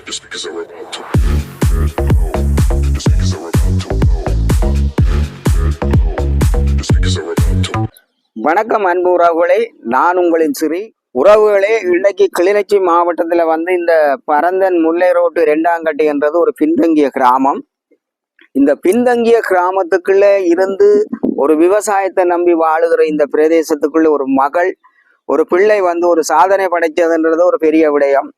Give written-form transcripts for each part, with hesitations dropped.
The speakers are about to blow. The speakers are about to blow. The speakers are about to. வணக்கம் அன்பு உறவுகளே, நான் உங்களின் சிறி. உறவுகளே, இன்னைக்கு கிளிநொச்சி மாவட்டத்தில் இந்த பரந்தன் முல்லை ரோட்டு 2ஆம் கட்டு என்றது ஒரு பின்தங்கிய கிராமம். இந்த பின்தங்கிய கிராமத்துக்குள்ள இருந்து ஒரு விவசாயத்தை நம்பி வாழுகிற இந்த பிரதேசத்துக்குள்ள ஒரு மகள், ஒரு பிள்ளை ஒரு சாதனை படைச்சதுன்றது ஒரு பெரிய விடயம்.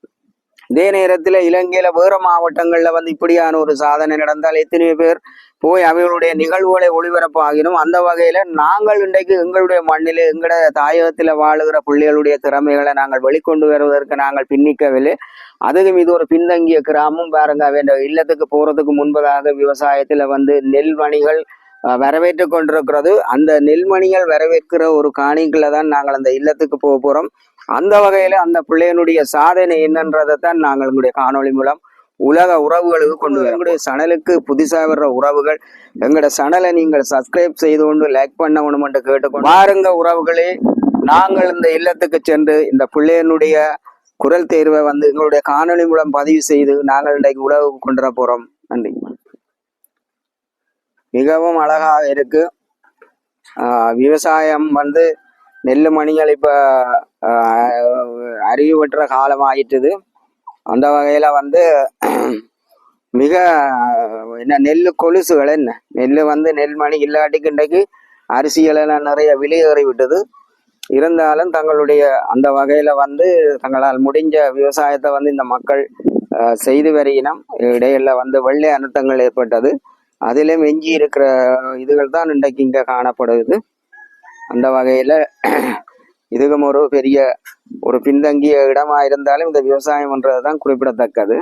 இதே நேரத்தில் இலங்கையில வேற மாவட்டங்கள்ல இப்படியான ஒரு சாதனை நடந்தால் எத்தனை பேர் போய் அவர்களுடைய நிகழ்வுகளை ஒளிபரப்பாகினோம். அந்த வகையில நாங்கள் இன்றைக்கு எங்களுடைய மண்ணிலே எங்களோட தாயகத்துல வாழுகிற பிள்ளைகளுடைய திறமைகளை நாங்கள் வெளிக்கொண்டு வருவதற்கு நாங்கள் பின்னிக்கவில்லை. அதுவும் இது ஒரு பின்தங்கிய கிராமம். பாருங்க, அவன் இல்லத்துக்கு போறதுக்கு முன்பதாக விவசாயத்துல நெல்மணிகள் வரவேற்று கொண்டிருக்கிறது. அந்த நெல்மணிகள் வரவேற்கிற ஒரு காணிக்குள்ள தான் நாங்கள் அந்த இல்லத்துக்கு போக போறோம். அந்த வகையில அந்த பிள்ளையனுடைய சாதனை என்னன்றதைத்தான் நாங்கள் எங்களுடைய காணொளி மூலம் உலக உறவுகளுக்கு கொண்டு வர. எங்களுடைய சனலுக்கு புதுசாக வர்ற உறவுகள் எங்களோட சனலை நீங்கள் சப்ஸ்கிரைப் செய்து கொண்டு லைக் பண்ணணும் என்று கேட்டுக்கொண்டு பாருங்க உறவுகளே, நாங்கள் இந்த இல்லத்துக்கு சென்று இந்த பிள்ளையனுடைய குரல் தேர்வை எங்களுடைய காணொளி மூலம் பதிவு செய்து நாங்கள் இன்றைக்கு உலகுக்கு கொண்டு வர போறோம். நன்றி. மிகவும் அழகாக இருக்கு. விவசாயம் நெல்லு மணிகள் இப்ப அறிவு பெற்ற காலம் ஆயிட்டுது. அந்த வகையில மிக என்ன நெல்லு கொலுசுகள், என்ன நெல்லு நெல்மணி இல்லாட்டிக்கு இன்றைக்கு அரிசிகளெல்லாம் நிறைய விலையேறி விட்டது. இருந்தாலும் தங்களுடைய அந்த வகையில தங்களால் முடிஞ்ச விவசாயத்தை இந்த மக்கள் செய்து வருகினம். இடையில வெள்ளை அனர்த்தங்கள் ஏற்பட்டது. அதிலும் எஞ்சி இருக்கிற இதுகள் தான் இன்றைக்கு இங்க காணப்படுது. அந்த வகையில இதுவும் ஒரு பெரிய ஒரு பின்தங்கிய இடமா இருந்தாலும் இந்த விவசாயம் என்றதுதான் குறிப்பிடத்தக்கது.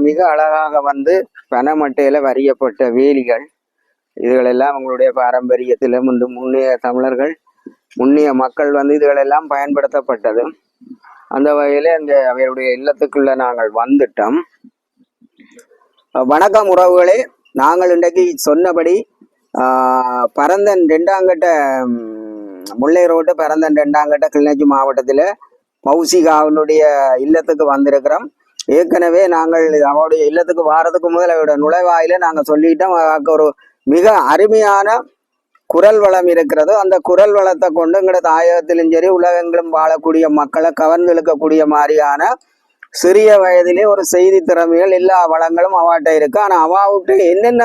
மிக அழகாக பனைமட்டையில வரியப்பட்ட வேலிகள், இதுகளெல்லாம் உங்களுடைய பாரம்பரியத்தில முன்னைய தமிழர்கள், முன்னைய மக்கள் இதுகளெல்லாம் பயன்படுத்தப்பட்டது. அந்த வகையில அங்க அவருடைய இல்லத்துக்குள்ள நாங்கள் வந்துட்டோம். வணக்கம் உறவுகளே, நாங்கள் இன்றைக்கு சொன்னபடி பரந்தன் 2ஆம் கட்ட முல்லை ரோட்டு பரந்தன் 2ஆம் கட்ட கிளிநொச்சி மாவட்டத்தில் பௌசிகாவினுடைய இல்லத்துக்கு வந்திருக்கிறோம். ஏற்கனவே நாங்கள் அவருடைய இல்லத்துக்கு வாரத்துக்கு முதல் அவருடைய நுழைவாயில நாங்கள் சொல்லிட்டோம். ஒரு மிக அருமையான குரல் வளம் இருக்கிறது. அந்த குரல் வளத்தை கொண்டு எங்களோட தாயகத்திலும் சரி உலகெங்கிலும் வாழக்கூடிய மக்களை கவர்ந்து இழுக்கக்கூடிய மாதிரியான சிறிய வயதிலே ஒரு செய்தி திறமைகள் எல்லா வளங்களும் அவாட்ட இருக்கு. ஆனா அவாவுக்கு என்னென்ன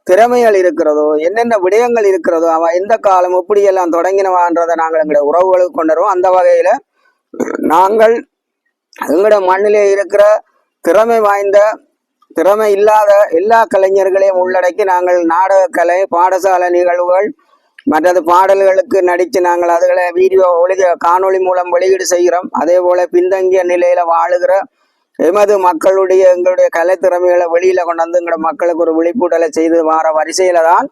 திறமைகள் இருக்கிறதோ, என்னென்ன விடயங்கள் இருக்கிறதோ, அவ எந்த காலம் எப்படியெல்லாம் தொடங்கினவான்றதை நாங்கள் எங்களுடைய உறவுகளுக்கு கொண்டுருவோம். அந்த வகையில நாங்கள் எங்களோட மண்ணிலே இருக்கிற திறமை வாய்ந்த, திறமை இல்லாத எல்லா கலைஞர்களையும் உள்ளடக்கி நாங்கள் நாடக கலை, பாடசாலை நிகழ்வுகள், மற்றது பாடல்களுக்கு நடித்து நாங்கள் அதுகளை வீடியோ காணொளி மூலம் வெளியீடு செய்கிறோம். அதே போல பின்தங்கிய நிலையில வாழுகிற எமது மக்களுடைய எங்களுடைய கலை திறமைகளை வெளியில கொண்டாந்து எங்களோட மக்களுக்கு ஒரு விழிப்புடலை செய்து வார வரிசையில தான்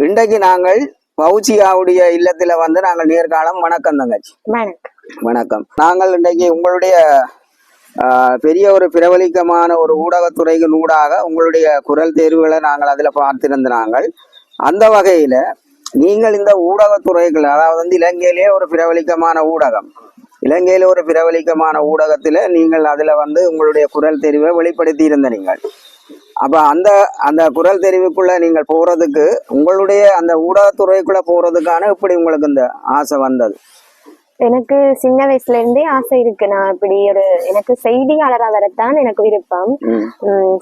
இன்றைக்கு நாங்கள் பௌச்சியாவுடைய இல்லத்துல நாங்கள் நேர்காலம். வணக்கம் தங்கச்சி. வணக்கம். நாங்கள் இன்றைக்கு உங்களுடைய பெரிய ஒரு பிரபலிக்கமான ஒரு ஊடகத்துறையின் ஊடாக உங்களுடைய குரல் தேர்வுகளை நாங்கள் அதுல பார்த்திருந்த நாங்கள். அந்த வகையில நீங்கள் இந்த ஊடகத்துறைகள், அதாவது இலங்கையிலே ஒரு பிரபலிக்கமான ஊடகம், இலங்கையில ஒரு பிரபலிக்கமான ஊடகத்துல நீங்கள் அதுல உங்களுடைய குரல் தெரிவை வெளிப்படுத்தி இருந்த நீங்கள். அப்ப அந்த குரல் தெரிவுக்குள்ள நீங்கள் போறதுக்கு, உங்களுடைய அந்த ஊடகத்துறைக்குள்ள போறதுக்கான இப்படி உங்களுக்கு இந்த ஆசை வந்தது? எனக்கு சின்ன வயசுல இருந்தே ஆசை இருக்கு. நான் இப்படி எனக்கு செய்தியாளரா வரத்தான் எனக்கு விருப்பம்.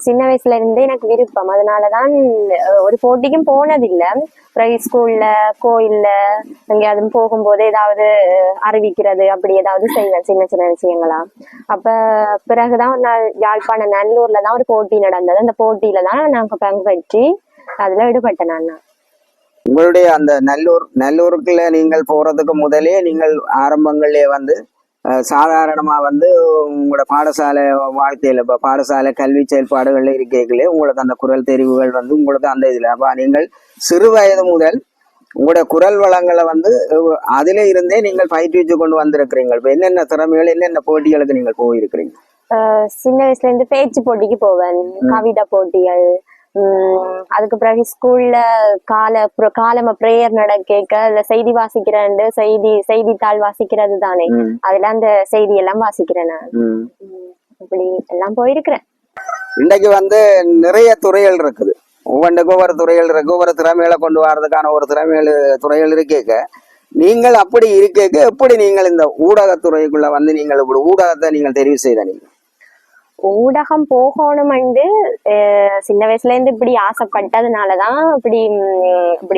சின்ன வயசுல இருந்தே எனக்கு விருப்பம். அதனாலதான் ஒரு போட்டிக்கும் போனதில்லை. ஸ்கூல்ல, கோயில்ல எங்கேயாவது போகும்போது ஏதாவது அறிவிக்கிறது அப்படி ஏதாவது செய்வேன், சின்ன சின்ன விஷயங்களா. அப்ப பிறகுதான் நான் யாழ்ப்பாண நல்லூர்ல தான் ஒரு போட்டி நடந்தது. அந்த போட்டியில தான் நாங்க பங்கு பெற்றி அதுல ஈடுபட்டேன். நான் உங்களுடைய அந்த நல்லூருக்குள்ள நீங்கள் போறதுக்கு முதலே நீங்கள் ஆரம்பங்களே சாதாரணமா உங்களோட பாடசாலை வாழ்க்கையில, இப்ப பாடசாலை கல்வி செயல்பாடுகள்ல இருக்கைகளே உங்களுக்கு அந்த குரல் தெரிவுகள் உங்களுக்கு அந்த இதுல அப்ப நீங்கள் சிறு வயது முதல் உங்களுடைய குரல் வளங்களை அதிலே இருந்தே நீங்கள் பயிற்றுவிச்சு கொண்டு வந்திருக்கிறீங்க. இப்ப என்னென்ன திறமைகள், என்னென்ன போட்டிகளுக்கு நீங்கள் போயிருக்கிறீங்க? சின்ன வயசுல இருந்து பேச்சு போட்டிக்கு போவேன், கவிதை போட்டிகள், அதுக்கு பிறகு ஸ்கூல்ல காலம பிரேயர் நடக்க இல்ல செய்தி வாசிக்கிறேன், செய்தித்தாள் வாசிக்கிறது தானே, அதுல அந்த செய்தி எல்லாம் வாசிக்கிறேன் நான். இப்படி எல்லாம் போயிருக்கிறேன். இன்றைக்கு வந்து நிறைய துறைகள் இருக்குது, ஒவ்வொன்றுக்கும் ஒவ்வொரு துறைகள் இருக்கு, ஒவ்வொரு திறமைகளை கொண்டு வர்றதுக்கான ஒரு துறைகள் இருக்கேக்க நீங்கள் அப்படி இருக்கேக்க எப்படி நீங்கள் இந்த ஊடகத்துறைக்குள்ள வந்து நீங்கள் இப்படி ஊடகத்தை நீங்கள் தெரிவு செய்த? நீங்கள் ஊடகம் போகணும் சின்ன வயசுல இருந்து இப்படி ஆசைப்பட்டதுனாலதான் இப்படி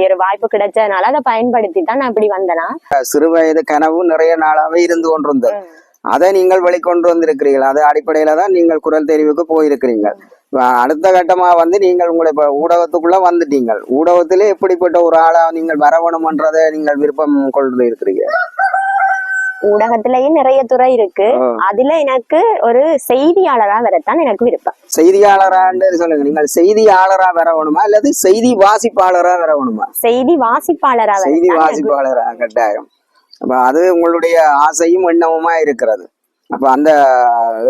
ஒரு வாய்ப்பு கிடைச்சதுனால அதை பயன்படுத்தி தான் நான் இப்படி வந்தேனா. சிறு வயது கனவு நிறைய நாளாவே இருந்து கொண்டிருந்தது, அதை நீங்கள் வெளிக்கொண்டு வந்திருக்கிறீர்கள். அது அடிப்படையில தான் நீங்கள் குரல் தெரிவுக்கு போயிருக்கிறீங்க. அடுத்த கட்டமா வந்து நீங்கள் உங்களை இப்ப ஊடகத்துக்குள்ள வந்துட்டீங்க. ஊடகத்திலே எப்படிப்பட்ட ஒரு ஆளா நீங்கள் வரவணும்ன்றதை நீங்கள் விருப்பம் கொண்டு இருக்கிறீங்க? ஊடகத்திலயும் நிறைய துறை இருக்கு, அதுல எனக்கு ஒரு செய்தியாளரா வரத்தான் எனக்கு விருப்பம். செய்தியாளரான்னு சொல்லுங்க. நீங்கள் செய்தியாளரா வரவணுமா அல்லது செய்தி வாசிப்பாளரா வரவணுமா? செய்தி வாசிப்பாளரா. செய்தி வாசிப்பாளரா கட்டாயம். அப்ப அது உங்களுடைய ஆசையும் எண்ணமுமா இருக்கிறது. அப்ப அந்த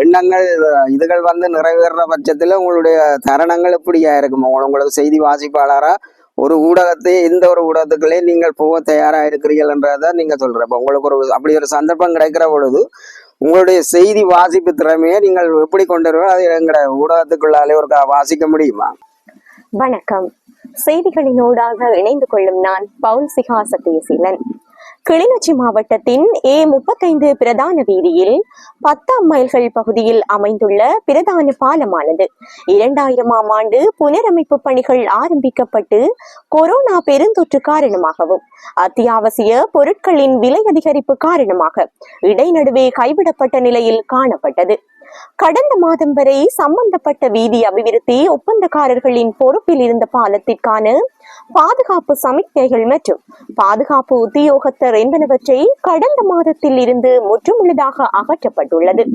எண்ணங்கள் இதுகள் வந்து நிறைவேற பட்சத்துல உங்களுடைய தருணங்கள் எப்படியா இருக்கும்? உங்களுக்கு செய்தி வாசிப்பாளரா ஒரு ஊடகத்தை எந்த ஒரு ஊடகத்துக்குள்ளே நீங்கள் போக தயாரா இருக்கிறீர்கள் என்றதான் நீங்க சொல்ற. இப்ப உங்களுக்கு அப்படி ஒரு சந்தர்ப்பம் கிடைக்கிற பொழுது உங்களுடைய செய்தி வாசிப்பு திறமையை நீங்கள் எப்படி கொண்டு வருவீங்க? அது எங்களோட ஊடகத்துக்குள்ளாலே ஒரு வாசிக்க முடியுமா? வணக்கம். செய்திகளினூடாக இணைந்து கொள்ளும் நான் பவுல் சிகா சத்தியசீலன். கிளிநொச்சி மாவட்டத்தின் A35 பிரதான வீதியில் 10ஆம் மைல்கள் பகுதியில் அமைந்துள்ள பிரதான பாலமானது 2000ஆம் ஆண்டு புனரமைப்பு பணிகள் ஆரம்பிக்கப்பட்டு கொரோனா பெருந்தொற்று காரணமாகவும் அத்தியாவசிய பொருட்களின் விலை அதிகரிப்பு காரணமாக இடைநடுவே கைவிடப்பட்ட நிலையில் காணப்பட்டது. கடந்த மாதம் வரை சம்பந்தப்பட்ட வீதி அபிவிருத்தி ஒப்பந்தக்காரர்களின் பொறுப்பில் இருந்த பாலத்திற்கான பாதுகாப்பு சமிக்ஞைகள் மற்றும் பாதுகாப்பு உத்தியோகத்தர் என்பனவற்றை கடந்த மாதத்தில் இருந்து முற்றுமுழுதாக அகற்றப்பட்டுள்ளது.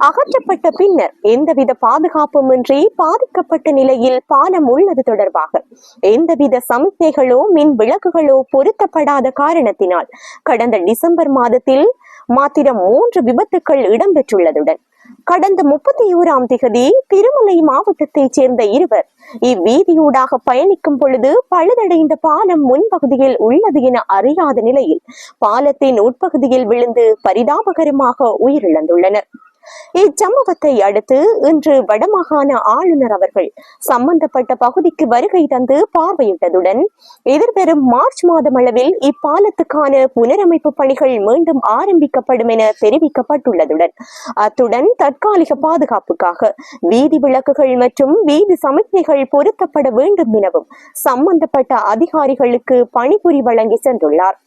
அகற்றப்பட்ட பின்னர் எந்தவித பாதுகாப்பும் இன்றி பாதிக்கப்பட்ட நிலையில் பாலம் உள்ளது தொடர்பாக எந்தவித சமிக்ஞைகளோ மின் விளக்குகளோ பொருத்தப்படாத காரணத்தினால் கடந்த டிசம்பர் மாதத்தில் மாத்திரம் 3 விபத்துக்கள் இடம்பெற்றுள்ளதுடன் கடந்த 31ஆம் திகதி திருமலை மாவட்டத்தைச் சேர்ந்த இருவர் இவ்வீதியூடாக பயணிக்கும் பொழுது பழுதடைந்த பாலம் முன்பகுதியில் உள்ளது என அறியாத நிலையில் பாலத்தின் உட்பகுதியில் விழுந்து பரிதாபகரமாக உயிரிழந்துள்ளனர். இச்சம்பவத்தை அடுத்து இன்று வடமாகாண ஆளுநர் அவர்கள் சம்பந்தப்பட்ட பகுதிக்கு வருகை தந்து பார்வையிட்டதுடன் எதிர்வரும் மார்ச் மாதம் அளவில் இப்பாலத்துக்கான புனரமைப்பு பணிகள் மீண்டும் ஆரம்பிக்கப்படும் என தெரிவிக்கப்பட்டுள்ளதுடன் அத்துடன் தற்காலிக பாதுகாப்புக்காக வீதி விளக்குகள் மற்றும் வீதி சமிக்ஞைகள் பொருத்தப்பட வேண்டும் எனவும் சம்பந்தப்பட்ட அதிகாரிகளுக்கு பணிபுரி வழங்கி சென்றுள்ளார்.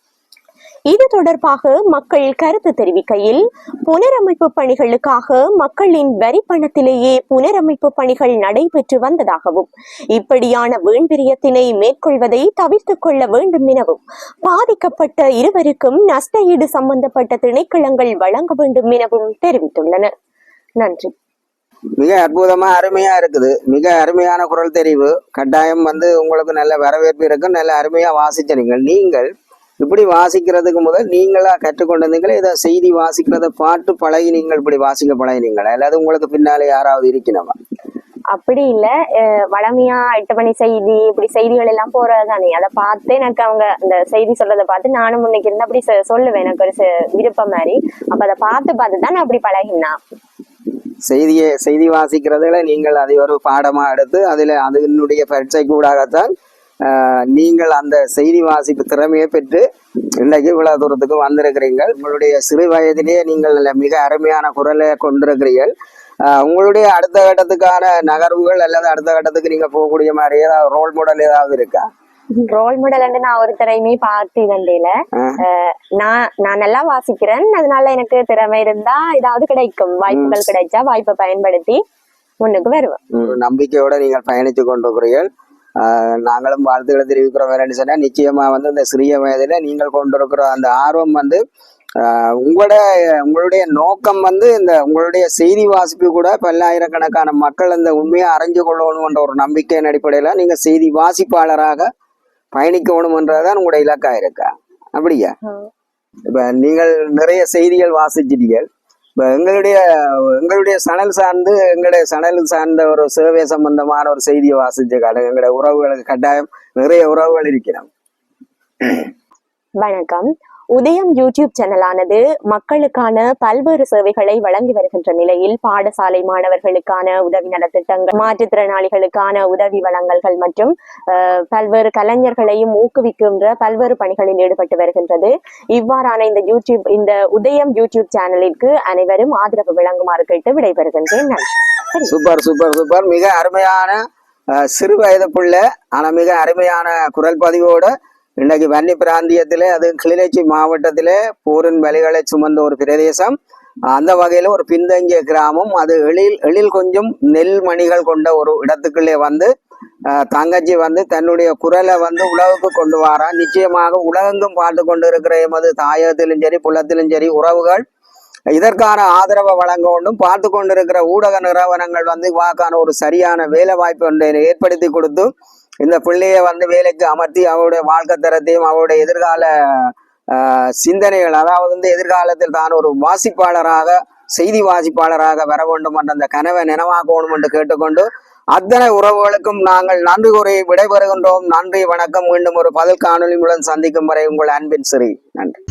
இது தொடர்பாக மக்கள் கருத்து தெரிவிக்கையில் புனரமைப்பு பணிகளுக்காக மக்களின் வரி பணத்திலேயே புனரமைப்பு பணிகள் நடைபெற்று வந்ததாகவும் இப்படியான வீண்விரியத்தினை மேற்கொள்வதை தவிர்த்து கொள்ள வேண்டும் எனவும் பாதிக்கப்பட்ட இருவருக்கும் நஷ்ட ஈடு சம்பந்தப்பட்ட திணைக்களங்கள் வழங்க வேண்டும் எனவும் தெரிவித்துள்ளனர். நன்றி. மிக அற்புதமா அருமையா இருக்குது. மிக அருமையான குரல் தெரிவு. கட்டாயம் வந்து உங்களுக்கு நல்ல வரவேற்பு இருக்கும். நல்ல அருமையா வாசிச்சீங்க. நீங்கள் இப்படி வாசிக்கிறதுக்கு முதல் நீங்களா கற்றுக்கொண்டீங்களே, இதை செய்தி வாசிக்கிறத பாட்டு பழகி நீங்கள் இப்படி வாசிக்க பழகினீங்களா அல்லது உங்களுக்கு பின்னாலே யாராவது இருக்கணுமா? அப்படி இல்ல, வளமையா 8 மணி செய்தி இப்படி செய்திகள் எல்லாம் போறதுதானே, அதை பார்த்து எனக்கு அவங்க அந்த செய்தி சொல்றதை பார்த்து நானும் முன்னைக்கு இருந்து அப்படி சொல்லுவேன். எனக்கு ஒரு விருப்பம் மாதிரி. அப்ப அதை பார்த்து தான் நான் அப்படி பழகினா. செய்தி வாசிக்கிறதுல நீங்கள் அதை ஒரு பாடமா எடுத்து அதுல அதனுடைய பரீட்சை கூடாகத்தான் நீங்கள் அந்த செய்தி வாசிப்பு திறமையை பெற்று இன்றைக்கு இவ்வளவு தூரத்துக்கு வந்திருக்கிறீர்கள். உங்களுடைய சிறு வயதிலேயே நீங்கள் மிக அருமையான குரலை கொண்டிருக்கிறீர்கள். உங்களுடைய அடுத்த கட்டத்துக்கான நகர்வுகள் அல்லது அடுத்த கட்டத்துக்கு நீங்க போகக்கூடிய மாதிரி ஏதாவது ரோல் மாடல் ஏதாவது இருக்கா? ரோல் மாடல் நான் ஒருத்தரையுமே பார்த்து வந்தேல. நான் நல்லா வாசிக்கிறேன், அதனால எனக்கு திறமை இருந்தா ஏதாவது கிடைக்கும், வாய்ப்புகள் கிடைச்சா வாய்ப்பை பயன்படுத்தி முன்னுக்கு வருவேன். ஒரு நம்பிக்கையோட நீங்கள் பயணித்து கொண்டிருக்கிறீர்கள். நாங்களும் வாழ்த்துக்களை தெரிவிக்கிறோம். வேறன்னு சொன்னா நிச்சயமா வந்து இந்த சிறிய வயதுல நீங்கள் கொண்டிருக்கிற அந்த ஆர்வம் வந்து உங்களுடைய நோக்கம் வந்து இந்த உங்களுடைய செய்தி வாசிப்பு கூட பல்லாயிரக்கணக்கான மக்கள் இந்த உண்மையை அறிஞ்சு கொள்ளணும்ன்ற ஒரு நம்பிக்கையின் அடிப்படையில நீங்க செய்தி வாசிப்பாளராக பயணிக்கணும்ன்றதுதான் உங்களுடைய இலக்கா இருக்கா? அப்படியா? இப்ப நீங்கள் நிறைய செய்திகள் வாசிச்சிட்டீர்கள். இப்ப எங்களுடைய சணல் சார்ந்து எங்களுடைய சணல் சார்ந்த ஒரு சேவை சம்பந்தமான ஒரு செய்தியை வாசிச்சு காட்டுங்க. எங்களுடைய உறவுகளுக்கு கட்டாயம் நிறைய உறவுகள் இருக்கிறோம். வணக்கம். உதயம் யூடியூப் சேனலானது மக்களுக்கான பல்வேறு சேவைகளை வழங்கி வருகின்ற நிலையில் பாடசாலை மாணவர்களுக்கான உதவி நலத்திட்டங்கள், மாற்றுத்திறனாளிகளுக்கான உதவி வழங்கல்கள் மற்றும் பல்வேறு கலைஞர்களையும் ஊக்குவிக்கின்ற பல்வேறு பணிகளில் ஈடுபட்டு வருகின்றது. இவ்வாறான இந்த உதயம் யூடியூப் சேனலிற்கு அனைவரும் ஆதரவு வழங்குமாறு கேட்டு விடைபெறுகின்றேன். நன்றி. Super super super. மிக அருமையான சிறு வயது புள்ள, ஆனா மிக அருமையான குரல் பதிவோட இன்றைக்கு வன்னி பிராந்தியத்திலே, அது கிளிநொச்சி மாவட்டத்திலே போரின் வலிகளை சுமந்த ஒரு பிரதேசம். அந்த வகையில ஒரு பின்தங்கிய கிராமம். அது எழில் கொஞ்சம் நெல் மணிகள் கொண்ட ஒரு இடத்துக்குள்ளே வந்து தங்கச்சி வந்து தன்னுடைய குரலை வந்து உலகுக்கு கொண்டு வாரா. நிச்சயமாக உலகெங்கும் பார்த்து கொண்டு இருக்கிற எமது தாயகத்திலும் சரி புலத்திலும் சரி உறவுகள் இதற்கான ஆதரவை வழங்க வேண்டும். பார்த்து கொண்டிருக்கிற ஊடக நிறுவனங்கள் வந்து வாக்கான ஒரு சரியான வேலை வாய்ப்பு ஒன்றை ஏற்படுத்தி கொடுத்து இந்த பிள்ளையை வந்து வேலைக்கு அமர்த்தி அவருடைய வாழ்க்கை தரத்தையும் அவருடைய எதிர்கால சிந்தனைகள், அதாவது வந்து எதிர்காலத்தில் தான் ஒரு வாசிப்பாளராக செய்தி வாசிப்பாளராக வர வேண்டும் என்ற அந்த கனவை நினைவாக்கணும் என்று கேட்டுக்கொண்டு அத்தனை உறவுகளுக்கும் நாங்கள் நன்றி கூறி விடைபெறுகின்றோம். நன்றி, வணக்கம். மீண்டும் ஒரு பதில் காணொலி மூலம் சந்திக்கும் வரை உங்கள் அன்பின் சிறி. நன்றி.